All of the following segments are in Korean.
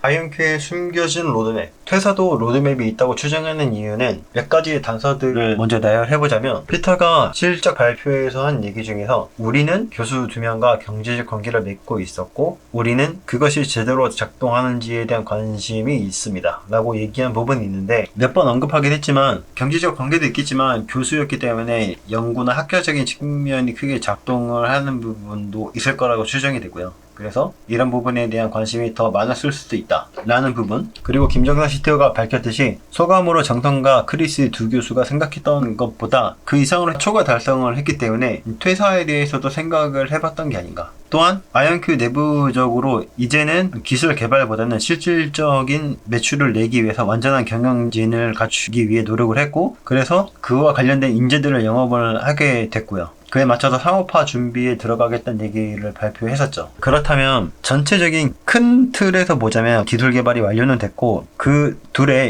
아이언큐에 숨겨진 로드맵. 퇴사도 로드맵이 있다고 추정하는 이유는 몇 가지의 단서들을 먼저 나열해보자면, 피터가 실적 발표에서 한 얘기 중에서 우리는 교수 2명과 경제적 관계를 맺고 있었고 우리는 그것이 제대로 작동하는지에 대한 관심이 있습니다 라고 얘기한 부분이 있는데, 몇 번 언급하긴 했지만 경제적 관계도 있겠지만 교수였기 때문에 연구나 학교적인 측면이 크게 작동을 하는 부분도 있을 거라고 추정이 되고요. 그래서 이런 부분에 대한 관심이 더 많았을 수도 있다 라는 부분. 그리고 김정선 CTO가 밝혔듯이 소감으로 정성과 크리스 두 교수가 생각했던 것보다 그 이상으로 초과 달성을 했기 때문에 퇴사에 대해서도 생각을 해봤던 게 아닌가. 또한 아이언큐 내부적으로 이제는 기술 개발보다는 실질적인 매출을 내기 위해서 완전한 경영진을 갖추기 위해 노력을 했고, 그래서 그와 관련된 인재들을 영업을 하게 됐고요. 그에 맞춰서 상업화 준비에 들어가겠다는 얘기를 발표했었죠. 그렇다면 전체적인 큰 틀에서 보자면 기술 개발이 완료는 됐고,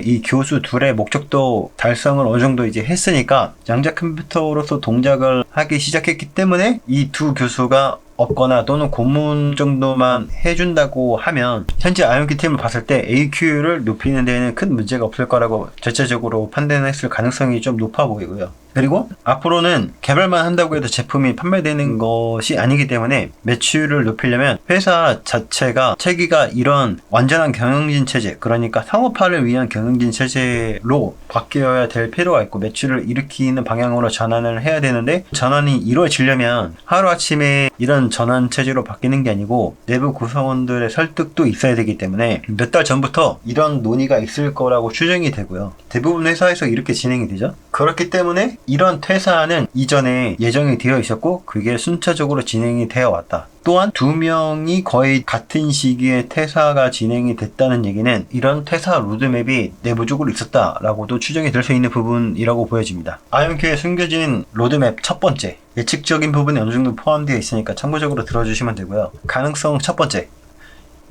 이 교수 둘의 목적도 달성을 어느 정도 이제 했으니까 양자 컴퓨터로서 동작을 하기 시작했기 때문에 이 두 교수가 없거나 또는 고문 정도만 해준다고 하면 현재 아이언큐 팀을 봤을 때 AQ를 높이는 데에는 큰 문제가 없을 거라고 전체적으로 판단했을 가능성이 좀 높아 보이고요. 그리고 앞으로는 개발만 한다고 해도 제품이 판매되는 것이 아니기 때문에 매출을 높이려면 회사 자체가 체계가 이런 완전한 경영진 체제, 그러니까 상업화를 위한 경영진 체제로 바뀌어야 될 필요가 있고 매출을 일으키는 방향으로 전환을 해야 되는데, 전환이 이루어지려면 하루아침에 이런 전환 체제로 바뀌는 게 아니고 내부 구성원들의 설득도 있어야 되기 때문에 몇 달 전부터 이런 논의가 있을 거라고 추정이 되고요. 대부분 회사에서 이렇게 진행이 되죠. 그렇기 때문에 이런 퇴사는 이전에 예정이 되어 있었고 그게 순차적으로 진행이 되어 왔다. 또한 2명이 거의 같은 시기에 퇴사가 진행이 됐다는 얘기는 이런 퇴사 로드맵이 내부적으로 있었다라고도 추정이 될 수 있는 부분이라고 보여집니다. 아이언큐에 숨겨진 로드맵 첫 번째, 예측적인 부분이 어느 정도 포함되어 있으니까 참고적으로 들어주시면 되고요. 가능성 첫 번째.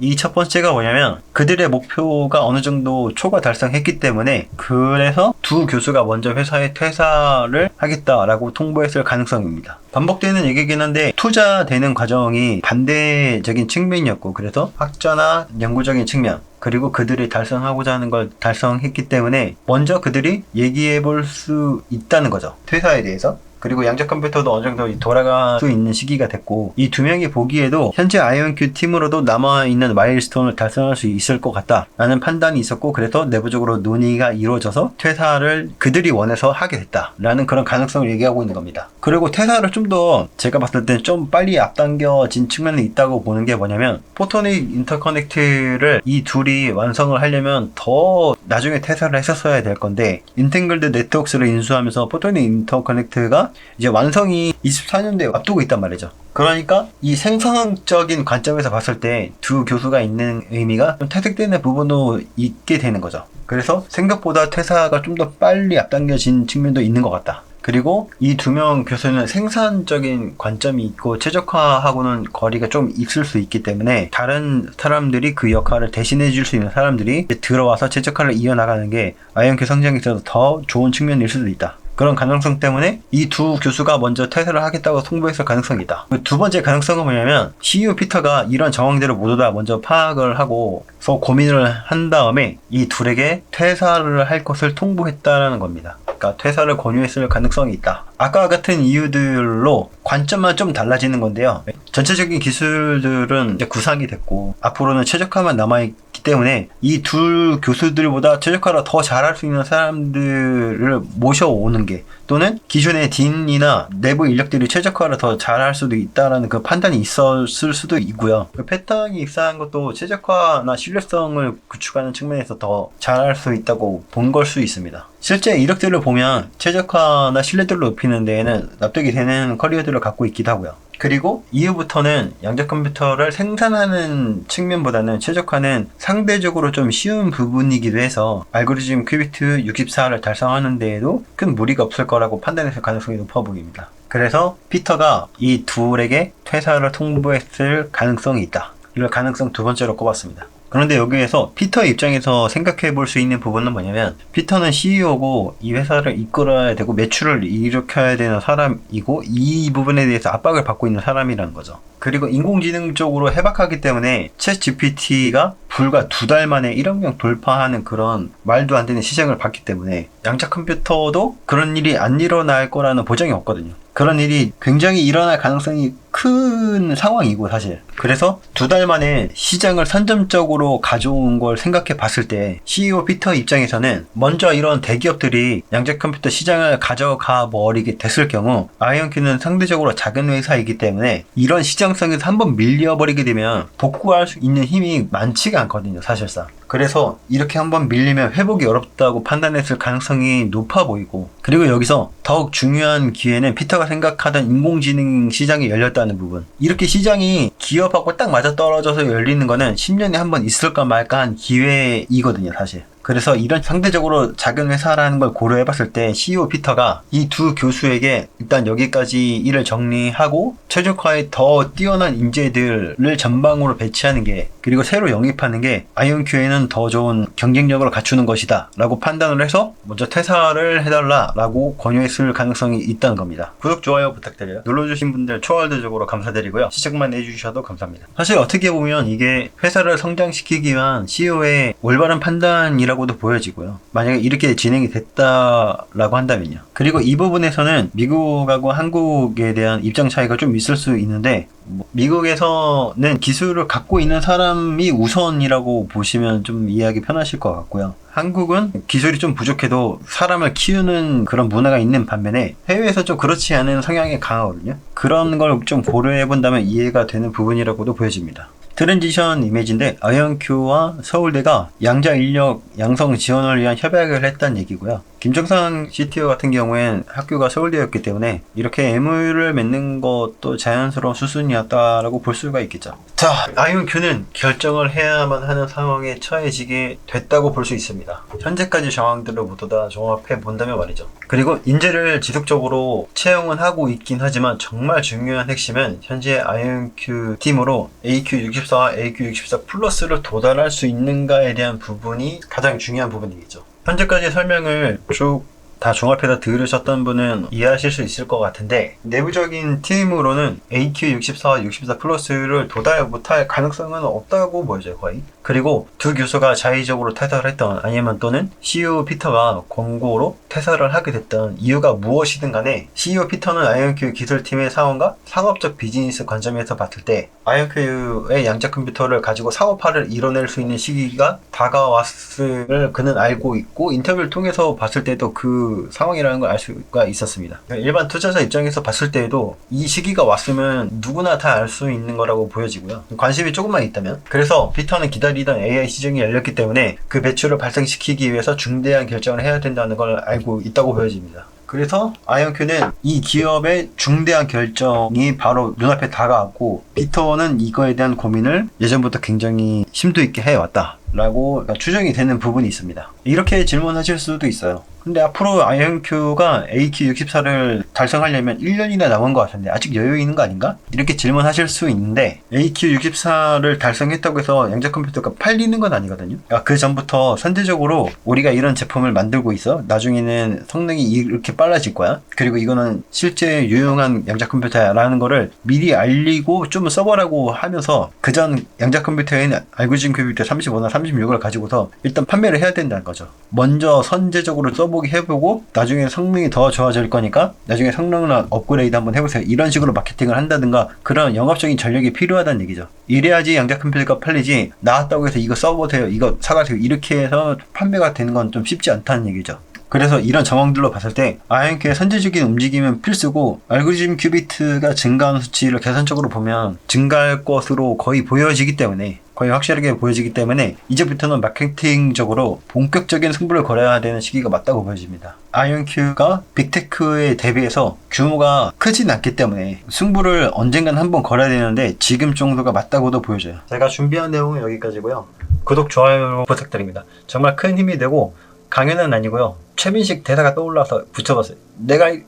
이 첫 번째가 뭐냐면 그들의 목표가 어느 정도 초과 달성했기 때문에 그래서 두 교수가 먼저 회사에 퇴사를 하겠다라고 통보했을 가능성입니다. 반복되는 얘기긴 한데 투자되는 과정이 반대적인 측면이었고, 그래서 학자나 연구적인 측면 그리고 그들이 달성하고자 하는 걸 달성했기 때문에 먼저 그들이 얘기해 볼 수 있다는 거죠, 퇴사에 대해서. 그리고 양자 컴퓨터도 어느 정도 돌아갈 수 있는 시기가 됐고, 이 2명이 보기에도 현재 아이언큐 팀으로도 남아있는 마일스톤을 달성할 수 있을 것 같다라는 판단이 있었고, 그래서 내부적으로 논의가 이루어져서 퇴사를 그들이 원해서 하게 됐다라는 그런 가능성을 얘기하고 있는 겁니다. 그리고 퇴사를 좀 더 제가 봤을 때 좀 빨리 앞당겨진 측면이 있다고 보는 게 뭐냐면, 포토닉 인터커넥트를 이 둘이 완성을 하려면 더 나중에 퇴사를 했었어야 될 건데, 인탱글드 네트워크스를 인수하면서 포토닉 인터커넥트가 이제 완성이 24년도에 앞두고 있단 말이죠. 그러니까 이 생산적인 관점에서 봤을 때 두 교수가 있는 의미가 좀 퇴색되는 부분도 있게 되는 거죠. 그래서 생각보다 퇴사가 좀 더 빨리 앞당겨진 측면도 있는 것 같다. 그리고 이 2명 교수는 생산적인 관점이 있고 최적화하고는 거리가 좀 있을 수 있기 때문에 다른 사람들이 그 역할을 대신해 줄 수 있는 사람들이 들어와서 최적화를 이어나가는 게 아이언큐 성장에 있어서 더 좋은 측면일 수도 있다. 그런 가능성 때문에 이 두 교수가 먼저 퇴사를 하겠다고 통보했을 가능성이 있다. 두 번째 가능성은 뭐냐면, CEO 피터가 이런 정황들을 모두 다 먼저 파악을 하고서 고민을 한 다음에 이 둘에게 퇴사를 할 것을 통보했다는 겁니다. 그러니까 퇴사를 권유했을 가능성이 있다. 아까 같은 이유들로 관점만 좀 달라지는 건데요. 전체적인 기술들은 이제 구상이 됐고 앞으로는 최적화만 남아있기 때문에 이 둘 교수들보다 최적화를 더 잘할 수 있는 사람들을 모셔오는 게, 또는 기존의 딘이나 내부 인력들이 최적화를 더 잘할 수도 있다라는 그 판단이 있었을 수도 있고요. 그 패턴이 입사한 것도 최적화나 신뢰성을 구축하는 측면에서 더 잘할 수 있다고 본 걸 수 있습니다. 실제 이력들을 보면 최적화나 신뢰도를 높이는 데에는 납득이 되는 커리어들을 갖고 있기도 하고요. 그리고 이후부터는 양자 컴퓨터를 생산하는 측면보다는 최적화는 상대적으로 좀 쉬운 부분이기도 해서 알고리즘 큐비트 64를 달성하는 데에도 큰 무리가 없을 거라고 판단했을 가능성이 높아 보입니다. 그래서 피터가 이 둘에게 퇴사를 통보했을 가능성이 있다. 이걸 가능성 두 번째로 꼽았습니다. 그런데 여기에서 피터의 입장에서 생각해 볼 수 있는 부분은 뭐냐면, 피터는 CEO고 이 회사를 이끌어야 되고 매출을 일으켜야 되는 사람이고 이 부분에 대해서 압박을 받고 있는 사람이라는 거죠. 그리고 인공지능 쪽으로 해박하기 때문에 챗 GPT가 불과 2달 만에 1억 명 돌파하는 그런 말도 안 되는 시장을 봤기 때문에 양자 컴퓨터도 그런 일이 안 일어날 거라는 보장이 없거든요. 그런 일이 굉장히 일어날 가능성이 큰 상황이고 사실. 그래서 2달 만에 시장을 선점적으로 가져온 걸 생각해 봤을 때 CEO 피터 입장에서는 먼저 이런 대기업들이 양자 컴퓨터 시장을 가져가 버리게 됐을 경우 아이언큐는 상대적으로 작은 회사이기 때문에 이런 시장성에서 한번 밀려버리게 되면 복구할 수 있는 힘이 많지가 않거든요, 사실상. 그래서 이렇게 한번 밀리면 회복이 어렵다고 판단했을 가능성이 높아 보이고, 그리고 여기서 더욱 중요한 기회는 피터가 생각하던 인공지능 시장이 열렸다는 부분. 이렇게 시장이 기업하고 딱 맞아떨어져서 열리는 거는 10년에 한 번 있을까 말까 한 기회이거든요, 사실. 그래서 이런 상대적으로 작은 회사라는 걸 고려해봤을 때 CEO 피터가 이 두 교수에게 일단 여기까지 일을 정리하고 최적화에 더 뛰어난 인재들을 전방으로 배치하는 게, 그리고 새로 영입하는 게 아이언큐에는 더 좋은 경쟁력을 갖추는 것이다 라고 판단을 해서 먼저 퇴사를 해달라 라고 권유했을 가능성이 있다는 겁니다. 구독, 좋아요 부탁드려요. 눌러주신 분들 초월드적으로 감사드리고요. 시청만 해주셔도 감사합니다. 사실 어떻게 보면 이게 회사를 성장시키기 위한 CEO의 올바른 판단이라고 도 보여지고요. 만약에 이렇게 진행이 됐다라고 한다면요. 그리고 이 부분에서는 미국하고 한국에 대한 입장 차이가 좀 있을 수 있는데, 미국에서는 기술을 갖고 있는 사람이 우선이라고 보시면 좀 이해하기 편하실 것 같고요. 한국은 기술이 좀 부족해도 사람을 키우는 그런 문화가 있는 반면에 해외에서 좀 그렇지 않은 성향이 강하거든요. 그런 걸 좀 고려해 본다면 이해가 되는 부분이라고도 보여집니다. 트랜지션 이미지인데 아이언큐와 서울대가 양자 인력 양성 지원을 위한 협약을 했다는 얘기고요. 김정상 CTO 같은 경우엔 학교가 서울대였기 때문에 이렇게 MOU를 맺는 것도 자연스러운 수순이었다라고 볼 수가 있겠죠. 자, 아이언큐는 결정을 해야만 하는 상황에 처해지게 됐다고 볼 수 있습니다. 현재까지 정황들을 모두 다 종합해 본다면 말이죠. 그리고 인재를 지속적으로 채용은 하고 있긴 하지만 정말 중요한 핵심은 현재 아이언큐 팀으로 AQ64와 AQ64 플러스를 도달할 수 있는가에 대한 부분이 가장 중요한 부분이겠죠. 현재까지 설명을 쭉 다 종합해서 들으셨던 분은 이해하실 수 있을 것 같은데, 내부적인 팀으로는 AQ64와 64 플러스를 도달 못할 가능성은 없다고 보여져요, 거의. 그리고 두 교수가 자의적으로 퇴사를 했던, 아니면 또는 CEO 피터가 권고로 퇴사를 하게 됐던 이유가 무엇이든 간에 CEO 피터는 아이언큐 기술팀의 사원과 상업적 비즈니스 관점에서 봤을 때 아이언큐의 양자 컴퓨터를 가지고 사업화를 이뤄낼 수 있는 시기가 다가왔음을 그는 알고 있고, 인터뷰를 통해서 봤을 때도 그 상황이라는 걸 알 수가 있었습니다. 일반 투자자 입장에서 봤을 때에도 이 시기가 왔으면 누구나 다 알 수 있는 거라고 보여지고요. 관심이 조금만 있다면. 그래서 피터는 기다리던 AI 시장이 열렸기 때문에 그 매출을 발생시키기 위해서 중대한 결정을 해야 된다는 걸 알고 있다고 보여집니다. 그래서 아이언큐는 이 기업의 중대한 결정이 바로 눈앞에 다가왔고, 피터는 이거에 대한 고민을 예전부터 굉장히 심도 있게 해왔다 라고 추정이 되는 부분이 있습니다. 이렇게 질문하실 수도 있어요. 근데 앞으로 아이언큐가 AQ64를 달성하려면 1년이나 남은 것 같은데 아직 여유 있는 거 아닌가? 이렇게 질문하실 수 있는데, AQ64를 달성했다고 해서 양자 컴퓨터가 팔리는 건 아니거든요. 그 전부터 선제적으로 우리가 이런 제품을 만들고 있어. 나중에는 성능이 이렇게 빨라질 거야. 그리고 이거는 실제 유용한 양자 컴퓨터야 라는 거를 미리 알리고 좀 써보라고 하면서, 그전 양자 컴퓨터에는 알고리즘 컴퓨터 35나 36을 가지고서 일단 판매를 해야 된다는 거죠. 먼저 선제적으로 써보기 해보고 나중에 성능이 더 좋아질 거니까 나중에 성능을 업그레이드 한번 해보세요, 이런 식으로 마케팅을 한다든가 그런 영업적인 전략이 필요하다는 얘기죠. 이래야지 양자 컴퓨터가 팔리지, 나왔다고 해서 이거 써보세요, 이거 사가세요 이렇게 해서 판매가 되는 건 좀 쉽지 않다는 얘기죠. 그래서 이런 정황들로 봤을 때 아이언큐의 선제적인 움직임은 필수고, 알고리즘 큐비트가 증가하는 수치를 계산적으로 보면 증가할 것으로 거의 보여지기 때문에, 거의 확실하게 보여지기 때문에 이제부터는 마케팅적으로 본격적인 승부를 걸어야 되는 시기가 맞다고 보여집니다. 아이언큐가 빅테크에 대비해서 규모가 크진 않기 때문에 승부를 언젠간 한번 걸어야 되는데 지금 정도가 맞다고도 보여져요. 제가 준비한 내용은 여기까지고요. 구독, 좋아요 부탁드립니다. 정말 큰 힘이 되고, 강연은 아니고요. 최민식 대사가 떠올라서 붙여봤어요. 네.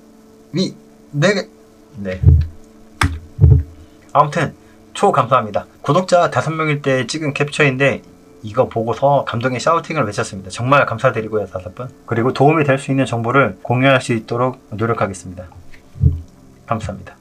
아무튼 감사합니다. 구독자 5명일 때 찍은 캡처인데 이거 보고서 감동의 샤우팅을 외쳤습니다. 정말 감사드리고요, 5분. 그리고 도움이 될 수 있는 정보를 공유할 수 있도록 노력하겠습니다. 감사합니다.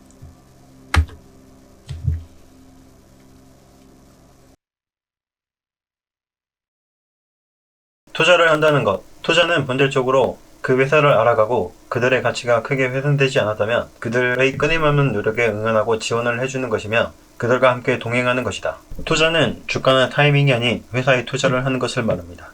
투자를 한다는 것. 투자는 본질적으로 그 회사를 알아가고 그들의 가치가 크게 훼손되지 않았다면 그들의 끊임없는 노력에 응원하고 지원을 해주는 것이며 그들과 함께 동행하는 것이다. 투자는 주가나 타이밍이 아닌 회사에 투자를 하는 것을 말합니다.